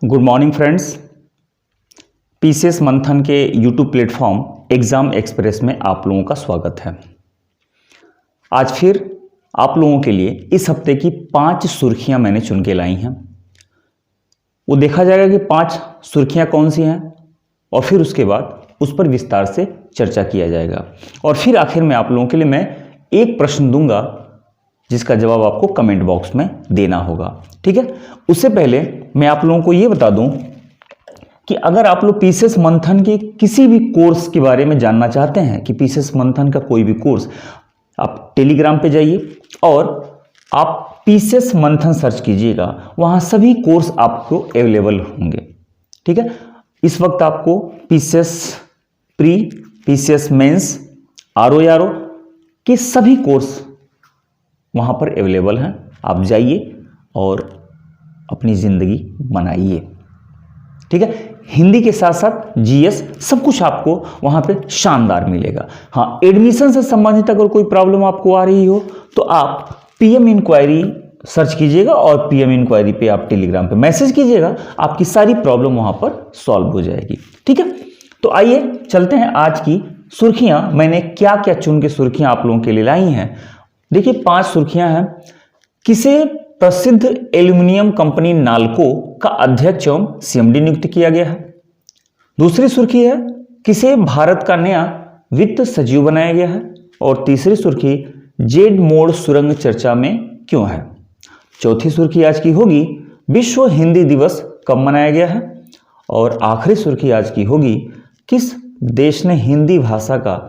Good morning friends. PCS मंथन के YouTube platform exam express में आप लोगों का स्वागत है। आज फिर आप लोगों के लिए इस हफ्ते की 5 सुर्खियां मैंने चुन के लाई हैं। वो देखा जाएगा कि 5 सुर्खियां कौन सी हैं और फिर उसके बाद उस पर विस्तार से चर्चा किया जाएगा और फिर आखिर में आप लोगों के लिए मैं एक प्रश्न दूंगा जिसका जवाब आपको कमेंट बॉक्स में देना होगा। ठीक है, उससे पहले मैं आप लोगों को यह बता दूं कि अगर आप लोग पीसीएस मंथन के किसी भी कोर्स के बारे में जानना चाहते हैं कि पीसीएस मंथन का कोई भी कोर्स, आप टेलीग्राम पे जाइए और आप पीसीएस मंथन सर्च कीजिएगा, वहां सभी कोर्स आपको अवेलेबल होंगे। ठीक है, इस वक्त आपको PCS pre, PCS mains, RO के सभी कोर्स वहां पर अवेलेबल हैं। आप जाइए और अपनी जिंदगी बनाइए। ठीक है, हिंदी के साथ साथ जीएस सब कुछ आपको वहां पे शानदार मिलेगा। हाँ, एडमिशन से संबंधित अगर कोई प्रॉब्लम आपको आ रही हो तो आप पीएम इंक्वायरी सर्च कीजिएगा और पीएम इंक्वायरी पे आप टेलीग्राम पे मैसेज कीजिएगा, आपकी सारी प्रॉब्लम वहां पर सॉल्व हो जाएगी। ठीक है, तो आइए चलते हैं आज की सुर्खियां। मैंने क्या क्या चुन के सुर्खियां आप लोगों के लिए लाई हैं। देखिए, 5 सुर्खियां हैं। किसे प्रसिद्ध एल्यूमिनियम कंपनी नाल्को का अध्यक्ष एवं सीएमडी नियुक्त किया गया है। दूसरी सुर्खी है, किसे भारत का नया वित्त सचिव बनाया गया है। और तीसरी सुर्खी, जेड मोड़ सुरंग चर्चा में क्यों है। चौथी सुर्खी आज की होगी, विश्व हिंदी दिवस कब मनाया गया है। और आखिरी सुर्खी आज की होगी, किस देश ने हिंदी भाषा का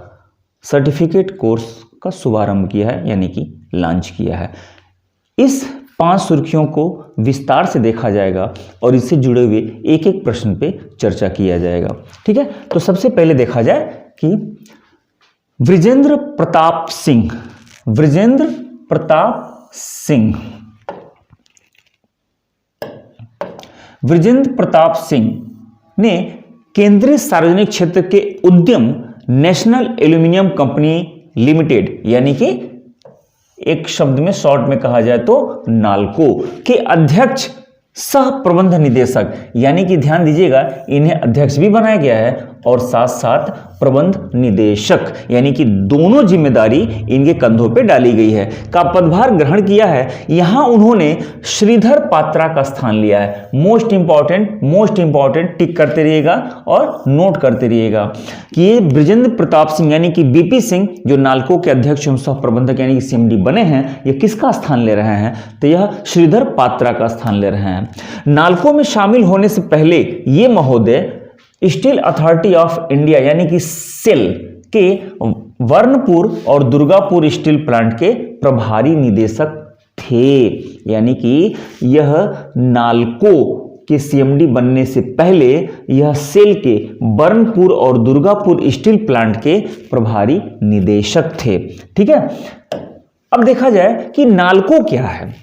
सर्टिफिकेट कोर्स का शुभारंभ किया है, यानी कि लॉन्च किया है। इस 5 सुर्खियों को विस्तार से देखा जाएगा और इससे जुड़े हुए एक एक प्रश्न पे चर्चा किया जाएगा। ठीक है, तो सबसे पहले देखा जाए कि वृजेंद्र प्रताप सिंह ने केंद्रीय सार्वजनिक क्षेत्र के उद्यम नेशनल एल्यूमिनियम कंपनी लिमिटेड, यानी कि एक शब्द में शॉर्ट में कहा जाए तो नाल्को के अध्यक्ष सह प्रबंध निदेशक, यानी कि ध्यान दीजिएगा, इन्हें अध्यक्ष भी बनाया गया है और साथ साथ प्रबंध निदेशक, यानी कि दोनों जिम्मेदारी इनके कंधों पे डाली गई है, का पदभार ग्रहण किया है। यहां उन्होंने श्रीधर पात्रा का स्थान लिया है। मोस्ट इंपॉर्टेंट टिक करते रहिएगा और नोट करते रहिएगा कि ये बृजेंद्र प्रताप सिंह यानी कि बीपी सिंह जो नाल्को के अध्यक्ष एवं सह प्रबंधक यानी कि सीएमडी बने हैं, ये किसका स्थान ले रहे हैं, तो यह श्रीधर पात्रा का स्थान ले रहे हैं। नाल्को में शामिल होने से पहले ये महोदय स्टील अथॉरिटी ऑफ इंडिया यानी कि सेल के वर्णपुर और दुर्गापुर स्टील प्लांट के प्रभारी निदेशक थे, यानी कि यह नाल्को के सीएमडी बनने से पहले यह सेल के बर्नपुर और दुर्गापुर स्टील प्लांट के प्रभारी निदेशक थे। ठीक है, अब देखा जाए कि नाल्को क्या है।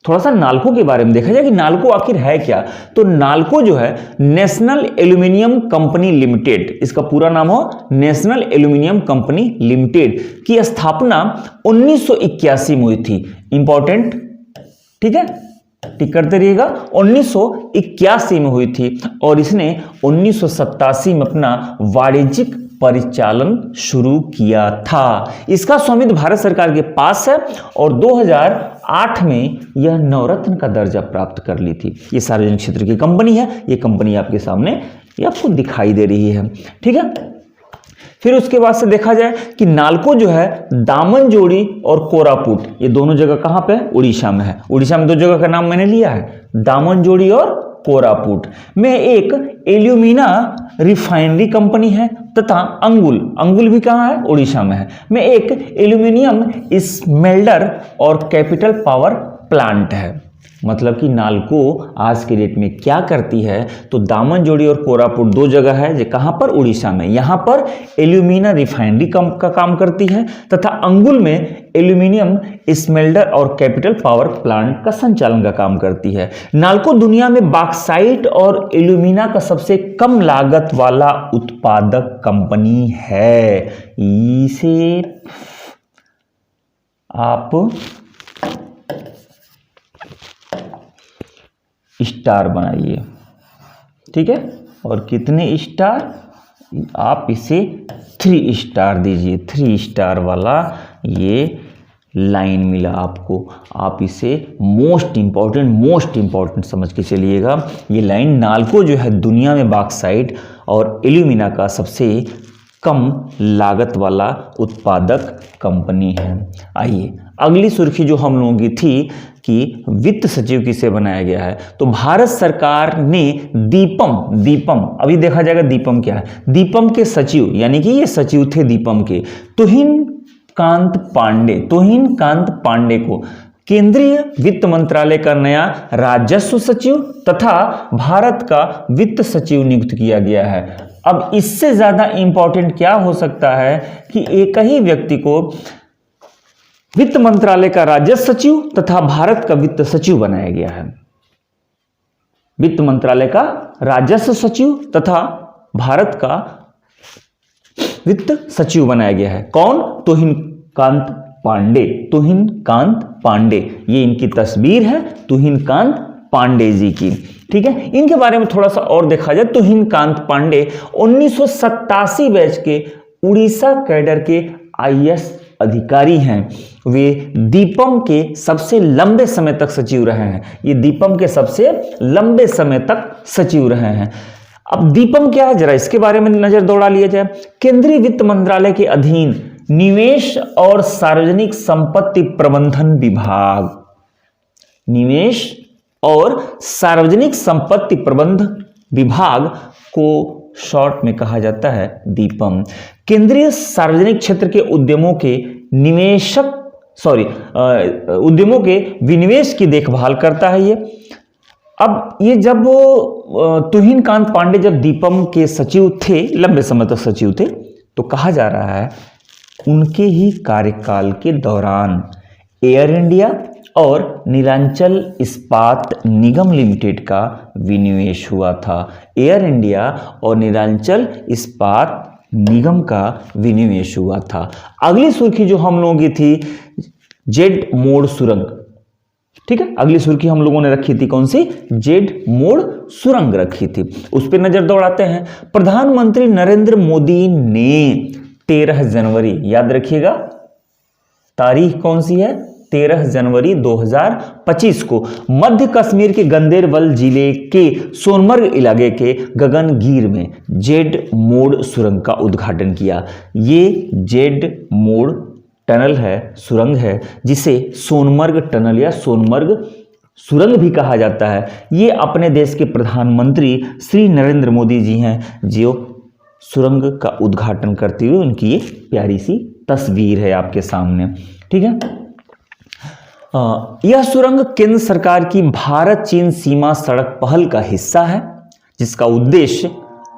थोड़ा सा नाल्को के बारे में देखा जाए कि नाल्को आखिर है क्या। तो नाल्को जो है नेशनल एल्यूमिनियम कंपनी लिमिटेड, इसका पूरा नाम हो नेशनल एल्यूमिनियम कंपनी लिमिटेड, की स्थापना 1981 में हुई थी। इंपॉर्टेंट, ठीक है, टिक करते रहिएगा। 1981 में हुई थी और इसने 1987 में अपना वाणिज्यिक परिचालन शुरू किया था। इसका स्वामित्व भारत सरकार के पास है और 2008 में यह नवरत्न का दर्जा प्राप्त कर ली थी। ये सार्वजनिक क्षेत्र की कंपनी है। ये कंपनी आपके सामने ये आपको दिखाई दे रही है। ठीक है, फिर उसके बाद से देखा जाए कि नाल्को जो है दामनजोड़ी और कोरापुट, ये दोनों जगह कहां पे है, उड़ीसा में है। उड़ीसा में 2 जगह का नाम मैंने लिया है, दामनजोड़ी और कोरापुट में एक एल्यूमिना रिफाइनरी कंपनी है तथा अंगुल भी कहां है, उड़ीसा में है, में एक एल्यूमिनियम स्मेल्टर और कैपिटल पावर प्लांट है। मतलब कि नाल्को आज के डेट में क्या करती है, तो दामनजोड़ी और कोरापुट 2 जगह है जो कहां पर, उड़ीसा में। यहां पर एल्यूमिना रिफाइनरी का काम करती है तथा अंगुल में एल्यूमिनियम स्मेल्टर और कैपिटल पावर प्लांट का संचालन का काम करती है। नाल्को दुनिया में बॉक्साइट और एल्यूमिना का सबसे कम लागत वाला उत्पादक कंपनी है। इसे आप स्टार बनाइए। ठीक है, और कितने स्टार, आप इसे 3 स्टार दीजिए, 3 स्टार वाला ये लाइन मिला आपको। आप इसे मोस्ट इंपॉर्टेंट समझ के चलिएगा। ये लाइन, नाल्को जो है दुनिया में बॉक्साइट और एल्यूमिना का सबसे कम लागत वाला उत्पादक कंपनी है। आइए अगली सुर्खी जो हम लोगों की थी कि वित्त सचिव किसे बनाया गया है, तो भारत सरकार ने दीपम, अभी देखा जाएगा दीपम क्या है। दीपम के सचिव, यानी कि ये सचिव थे दीपम के, तुहिन कांत पांडे को केंद्रीय वित्त मंत्रालय का नया राजस्व सचिव तथा भारत का वित्त सचिव नियुक्त किया गया है। अब इससे ज्यादा इंपॉर्टेंट क्या हो सकता है कि एक ही व्यक्ति को वित्त मंत्रालय का राजस्व सचिव तथा भारत का वित्त सचिव बनाया गया है। वित्त मंत्रालय का राजस्व सचिव तथा भारत का वित्त सचिव बनाया गया है। कौन? तुहिन कांत पांडे, ये इनकी तस्वीर है तुहिन कांत पांडे जी की। ठीक है, इनके बारे में थोड़ा सा और देखा जाए। तुहिन कांत पांडे 1987 बैच के उड़ीसा कैडर के IAS अधिकारी हैं। वे दीपम के सबसे लंबे समय तक सचिव रहे हैं। ये दीपम के सबसे लंबे समय तक सचिव रहे हैं। अब दीपम क्या है, जरा इसके बारे में नजर दौड़ा लिया जाए। केंद्रीय वित्त मंत्रालय के अधीन निवेश और सार्वजनिक संपत्ति प्रबंधन विभाग, निवेश और सार्वजनिक संपत्ति प्रबंधन विभाग को शॉर्ट में कहा जाता है दीपम। केंद्रीय सार्वजनिक क्षेत्र के उद्यमों के उद्यमों के विनिवेश की देखभाल करता है ये। अब ये जब तुहिन कांत पांडे जब दीपम के सचिव थे, लंबे समय तक सचिव थे, तो कहा जा रहा है उनके ही कार्यकाल के दौरान एयर इंडिया और नीलांचल इस्पात निगम लिमिटेड का विनिवेश हुआ था। एयर इंडिया और नीलांचल इस्पात निगम का विनिवेश हुआ था। अगली सुर्खी जो हम लोगों की थी, जेड मोड़ सुरंग। ठीक है, अगली सुर्खी हम लोगों ने रखी थी कौन सी? जेड मोड़ सुरंग रखी थी, उस पर नजर दौड़ाते हैं। प्रधानमंत्री नरेंद्र मोदी ने 13 जनवरी, याद रखिएगा तारीख कौन सी है, 13 जनवरी 2025 को मध्य कश्मीर के गंदेरबल जिले के सोनमर्ग इलाके के गगनगीर में जेड मोड़ सुरंग का उद्घाटन किया। ये जेड मोड़ टनल है, सुरंग है, जिसे सोनमर्ग टनल या सोनमर्ग सुरंग भी कहा जाता है। ये अपने देश के प्रधानमंत्री श्री नरेंद्र मोदी जी हैं जो सुरंग का उद्घाटन करते हुए, उनकी ये प्यारी सी तस्वीर है आपके सामने। ठीक है, यह सुरंग केंद्र सरकार की भारत चीन सीमा सड़क पहल का हिस्सा है, जिसका उद्देश्य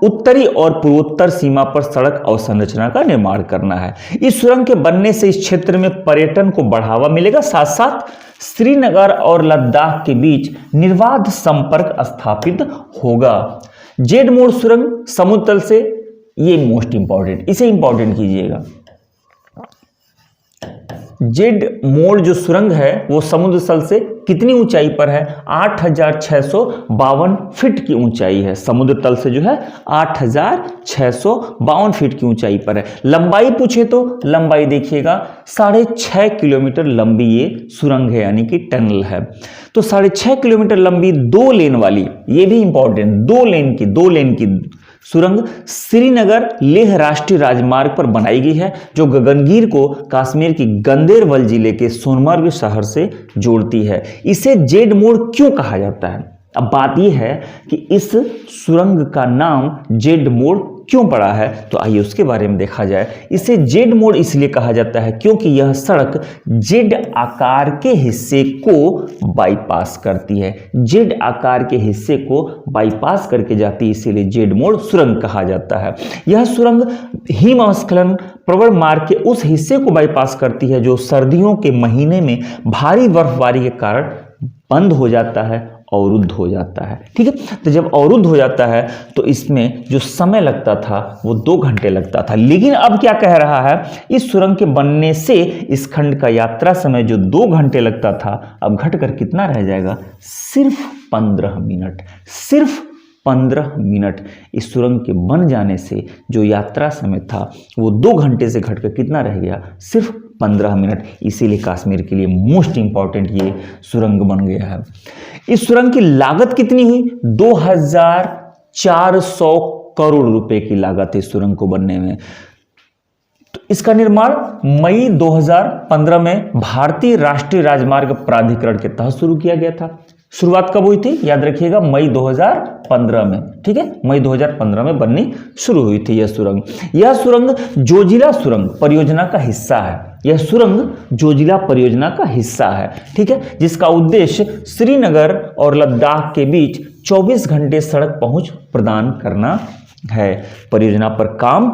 उत्तरी और पूर्वोत्तर सीमा पर सड़क अवसंरचना का निर्माण करना है। इस सुरंग के बनने से इस क्षेत्र में पर्यटन को बढ़ावा मिलेगा, साथ साथ श्रीनगर और लद्दाख के बीच निर्बाध संपर्क स्थापित होगा। जेड मोड़ सुरंग समुद्र तल से, ये मोस्ट इंपॉर्टेंट, इसे इंपॉर्टेंट कीजिएगा। जेड मोड़ जो सुरंग है वो समुद्र तल से कितनी ऊंचाई पर है? 8652 फीट की ऊंचाई है। समुद्र तल से जो है 8652 फीट की ऊंचाई पर है। लंबाई पूछे तो लंबाई देखिएगा 6.5 किलोमीटर लंबी ये सुरंग है, यानी कि टनल है। तो 6.5 किलोमीटर लंबी 2 लेन वाली, ये भी इंपॉर्टेंट, 2 लेन की सुरंग श्रीनगर लेह राष्ट्रीय राजमार्ग पर बनाई गई है, जो गगनगीर को कश्मीर की गंदेरबल जिले के सोनमर्ग शहर से जोड़ती है। इसे जेड मोड़ क्यों कहा जाता है? अब बात यह है कि इस सुरंग का नाम जेड मोड़ क्यों पड़ा है, तो आइए उसके बारे में देखा जाए। इसे जेड मोड़ इसलिए कहा जाता है क्योंकि यह सड़क जेड आकार के हिस्से को बाईपास करती है। जेड आकार के हिस्से को बाईपास करके जाती है, इसीलिए जेड मोड़ सुरंग कहा जाता है। यह सुरंग हिमस्खलन प्रवण मार्ग के उस हिस्से को बाईपास करती है जो सर्दियों के महीने में भारी बर्फबारी के कारण बंद हो जाता है, अवरुद्ध हो जाता है। ठीक है, तो जब अवरुद्ध हो जाता है तो इसमें जो समय लगता था वो 2 घंटे लगता था, लेकिन अब क्या कह रहा है, इस सुरंग के बनने से इस खंड का यात्रा समय जो 2 घंटे लगता था अब घटकर कितना रह जाएगा? सिर्फ 15 मिनट। सिर्फ 15 मिनट। इस सुरंग के बन जाने से जो यात्रा समय था वो 2 घंटे से घटकर कितना रह गया, सिर्फ 15 मिनट। इसीलिए कश्मीर के लिए मोस्ट इंपॉर्टेंट ये सुरंग बन गया है। इस सुरंग की लागत कितनी हुई, 2400 करोड़ रुपए की लागत है इस सुरंग को बनने में। तो इसका निर्माण मई 2015 में भारतीय राष्ट्रीय राजमार्ग प्राधिकरण के तहत शुरू किया गया था। शुरुआत कब हुई थी, याद रखिएगा, मई 2015 में। ठीक है, मई 2015 में बननी शुरू हुई थी यह सुरंग। यह सुरंग जोजिला सुरंग परियोजना का हिस्सा है। यह सुरंग जोजिला परियोजना का हिस्सा है। ठीक है, जिसका उद्देश्य श्रीनगर और लद्दाख के बीच 24 घंटे सड़क पहुंच प्रदान करना है। परियोजना पर काम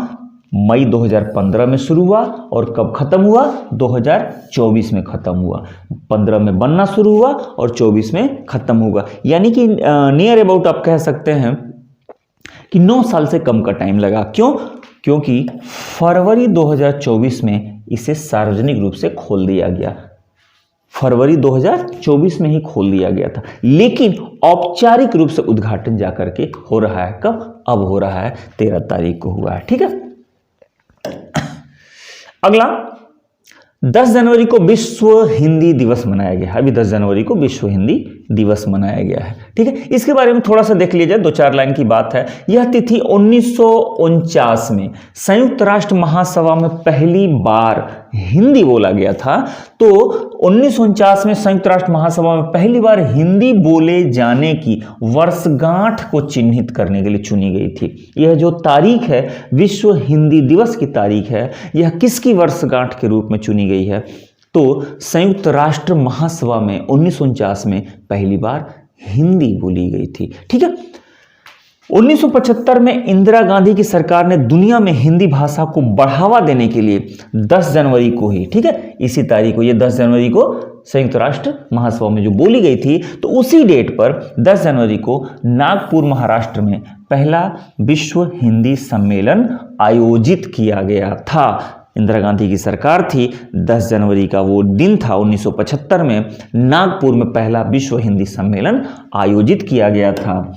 मई 2015 में शुरू हुआ और कब खत्म हुआ, 2024 में खत्म हुआ। 15 में बनना शुरू हुआ और 24 में खत्म होगा। यानी कि नियर अबाउट आप कह सकते हैं कि 9 साल से कम का टाइम लगा। क्यों? क्योंकि फरवरी 2024 में इसे सार्वजनिक रूप से खोल दिया गया। फरवरी 2024 में ही खोल दिया गया था, लेकिन औपचारिक रूप से उद्घाटन जाकर के हो रहा है कब, अब हो रहा है 13 तारीख को हुआ है। ठीक है, अगला 10 जनवरी को विश्व हिंदी दिवस मनाया गया है। अभी 10 जनवरी को विश्व हिंदी दिवस मनाया गया है। ठीक है, इसके बारे में थोड़ा सा देख लीजिए, 2-4 लाइन की बात है। यह तिथि 1949 में संयुक्त राष्ट्र महासभा में पहली बार हिंदी बोला गया था। तो 1949 में संयुक्त राष्ट्र महासभा में पहली बार हिंदी बोले जाने की वर्षगांठ को चिन्हित करने के लिए चुनी गई थी। यह जो तारीख है, विश्व हिंदी दिवस की तारीख है, यह किसकी वर्षगांठ के रूप में चुनी गई है, तो संयुक्त राष्ट्र महासभा में 1949 में पहली बार हिंदी बोली गई थी। ठीक है, 1975 में इंदिरा गांधी की सरकार ने दुनिया में हिंदी भाषा को बढ़ावा देने के लिए 10 जनवरी को ही, ठीक है, इसी तारीख को, ये 10 जनवरी को संयुक्त राष्ट्र महासभा में जो बोली गई थी, तो उसी डेट पर 10 जनवरी को नागपुर महाराष्ट्र में पहला विश्व हिंदी सम्मेलन आयोजित किया गया था। इंदिरा गांधी की सरकार थी, 10 जनवरी का वो दिन था 1975 में, नागपुर में पहला विश्व हिंदी सम्मेलन आयोजित किया गया था।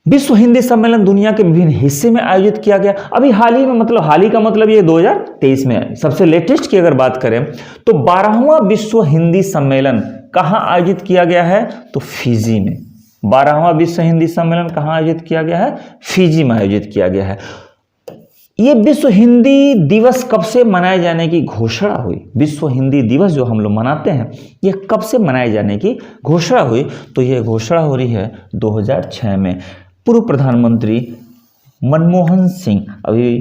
विश्व हिंदी सम्मेलन दुनिया के विभिन्न हिस्से में आयोजित किया गया। अभी हाल ही में, मतलब हाल ही का मतलब ये 2023 में, सबसे लेटेस्ट की अगर बात करें तो 12वां विश्व हिंदी सम्मेलन कहाँ आयोजित किया गया है, तो फिजी में। 12वां विश्व हिंदी सम्मेलन कहाँ आयोजित किया गया है, फिजी में आयोजित किया गया है। ये विश्व हिंदी दिवस कब से मनाए जाने की घोषणा हुई, विश्व हिंदी दिवस जो हम लोग मनाते हैं, ये कब से मनाए जाने की घोषणा हुई, तो ये घोषणा हो रही है 2006 में। पूर्व प्रधानमंत्री मनमोहन सिंह, अभी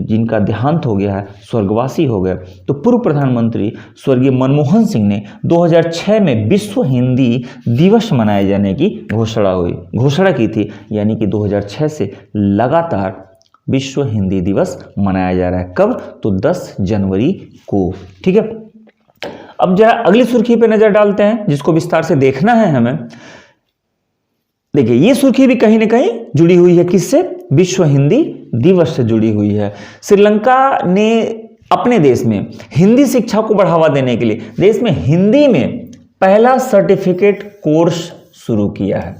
जिनका देहांत हो गया है, स्वर्गवासी हो गए, तो पूर्व प्रधानमंत्री स्वर्गीय मनमोहन सिंह ने 2006 में विश्व हिंदी दिवस मनाए जाने की घोषणा की थी। यानी कि 2006 से लगातार विश्व हिंदी दिवस मनाया जा रहा है। कब, तो 10 जनवरी को। ठीक है, अब जरा अगली सुर्खी पे नजर डालते हैं, जिसको विस्तार से देखना है हमें। देखिए, ये सुर्खी भी कहीं ना कहीं जुड़ी हुई है किससे, विश्व हिंदी दिवस से जुड़ी हुई है। श्रीलंका ने अपने देश में हिंदी शिक्षा को बढ़ावा देने के लिए देश में हिंदी में पहला सर्टिफिकेट कोर्स शुरू किया है।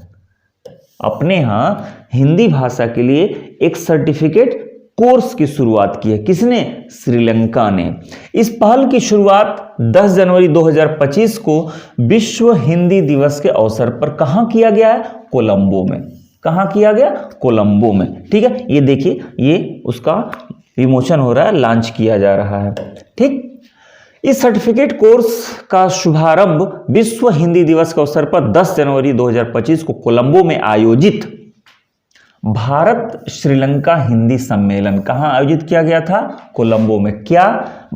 अपने यहाँ हिंदी भाषा के लिए एक सर्टिफिकेट कोर्स की शुरुआत की है। किसने, श्रीलंका ने। इस पहल की शुरुआत 10 जनवरी 2025 को विश्व हिंदी दिवस के अवसर पर कहां किया गया है, कोलंबो में। कहां किया गया, कोलंबो में। ठीक है, ये देखिए, ये उसका विमोचन हो रहा है, लॉन्च किया जा रहा है। ठीक, इस सर्टिफिकेट कोर्स का शुभारंभ विश्व हिंदी दिवस के अवसर पर 10 जनवरी 2025 को कोलंबो में आयोजित भारत श्रीलंका हिंदी सम्मेलन, कहां आयोजित किया गया था, कोलंबो में। क्या,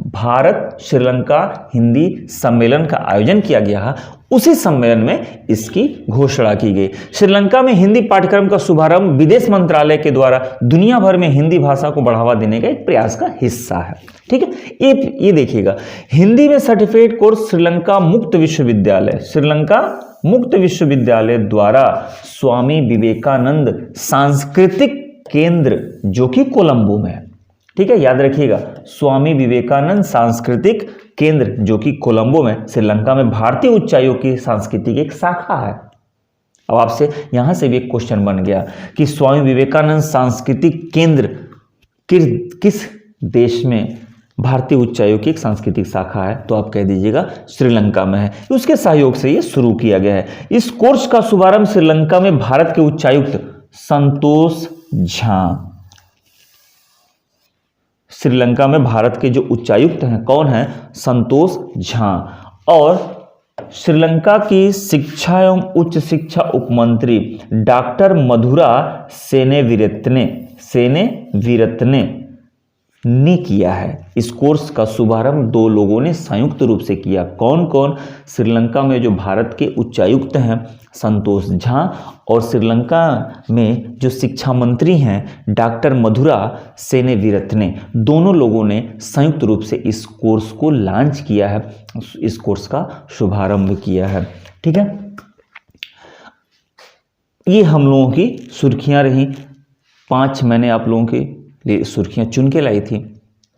भारत श्रीलंका हिंदी सम्मेलन का आयोजन किया गया है। उसी सम्मेलन में इसकी घोषणा की गई। श्रीलंका में हिंदी पाठ्यक्रम का शुभारंभ विदेश मंत्रालय के द्वारा दुनिया भर में हिंदी भाषा को बढ़ावा देने का एक प्रयास का हिस्सा है। ठीक है, ये देखिएगा, हिंदी में सर्टिफिकेट कोर्स श्रीलंका मुक्त विश्वविद्यालय द्वारा स्वामी विवेकानंद सांस्कृतिक केंद्र, जो कि कोलंबो में है। ठीक है, याद रखिएगा, स्वामी विवेकानंद सांस्कृतिक केंद्र, जो कि कोलंबो में, श्रीलंका में भारतीय उच्चायोग की सांस्कृतिक एक शाखा है। अब आपसे यहां से भी एक क्वेश्चन बन गया कि स्वामी विवेकानंद सांस्कृतिक केंद्र किस देश में भारतीय उच्चायोग की एक सांस्कृतिक शाखा है, तो आप कह दीजिएगा श्रीलंका में है। उसके सहयोग से ये शुरू किया गया है। इस कोर्स का शुभारंभ श्रीलंका में भारत के उच्चायुक्त संतोष झा, श्रीलंका में भारत के जो उच्चायुक्त हैं कौन है, संतोष झा, और श्रीलंका की शिक्षा एवं उच्च शिक्षा उपमंत्री डॉक्टर मधुरा सेनेविरत्ने ने किया है। इस कोर्स का शुभारंभ दो लोगों ने संयुक्त रूप से किया। कौन कौन, श्रीलंका में जो भारत के उच्चायुक्त हैं संतोष झा, और श्रीलंका में जो शिक्षा मंत्री हैं डॉक्टर मधुरा सेनेविरत्ने, दोनों लोगों ने संयुक्त रूप से इस कोर्स को लॉन्च किया है, इस कोर्स का शुभारंभ किया है। ठीक है, ये हम लोगों की सुर्खियां रही। 5 मैंने आप लोगों के लिए सुर्खियां चुन के लाई थी,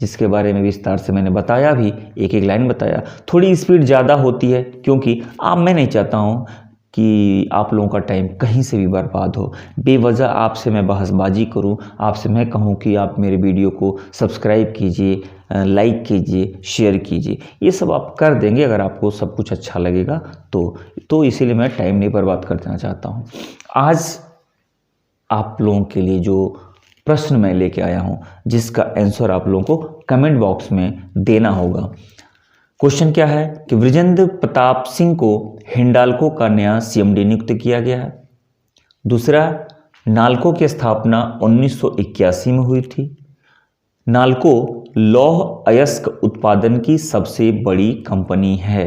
जिसके बारे में विस्तार से मैंने बताया भी, एक एक लाइन बताया। थोड़ी स्पीड ज़्यादा होती है क्योंकि मैं नहीं चाहता हूँ कि आप लोगों का टाइम कहीं से भी बर्बाद हो, बेवजह आपसे मैं बहसबाजी करूँ, आपसे मैं कहूँ कि आप मेरे वीडियो को सब्सक्राइब कीजिए, लाइक कीजिए, शेयर कीजिए। ये सब आप कर देंगे अगर आपको सब कुछ अच्छा लगेगा तो इसीलिए मैं टाइम नहीं बर्बाद करना चाहता हूँ। आज आप लोगों के लिए जो प्रश्न मैं लेके आया हूँ, जिसका आंसर आप लोगों को कमेंट बॉक्स में देना होगा। क्वेश्चन क्या है कि वृजेंद्र प्रताप सिंह को हिंडाल्को का नया सीएमडी नियुक्त किया गया है। दूसरा, नाल्को की स्थापना 1981 में हुई थी। नाल्को लौह अयस्क उत्पादन की सबसे बड़ी कंपनी है।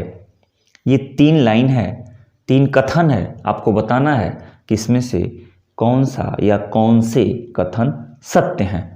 ये 3 लाइन है, 3 कथन है, आपको बताना है कि इसमें से कौन सा या कौन से कथन सत्य हैं।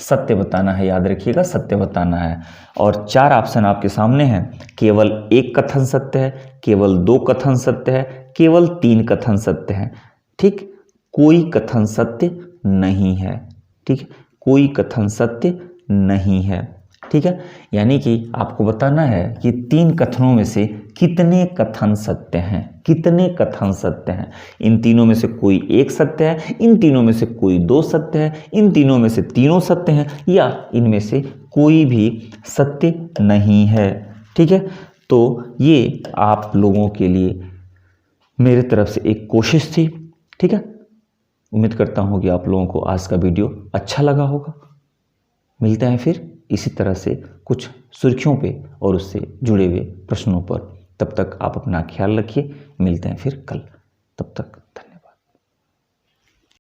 सत्य बताना है, याद रखिएगा, सत्य बताना है। और 4 ऑप्शन आपके सामने हैं। केवल 1 कथन सत्य है, केवल 2 कथन सत्य है, केवल 3 कथन सत्य है। ठीक, कोई कथन सत्य नहीं है। ठीक, कोई कथन सत्य नहीं है। ठीक है, यानी कि आपको बताना है कि 3 कथनों में से कितने कथन सत्य हैं, कितने कथन सत्य हैं। इन तीनों में से कोई 1 सत्य है, इन तीनों में से कोई 2 सत्य है, इन तीनों में से तीनों सत्य हैं, या इनमें से कोई भी सत्य नहीं है। ठीक है, तो ये आप लोगों के लिए मेरे तरफ से एक कोशिश थी। ठीक है, उम्मीद करता हूँ कि आप लोगों को आज का वीडियो अच्छा लगा होगा। मिलते हैं फिर इसी तरह से कुछ सुर्खियों पे और उससे जुड़े हुए प्रश्नों पर। तब तक आप अपना ख्याल रखिए। मिलते हैं फिर कल। तब तक धन्यवाद।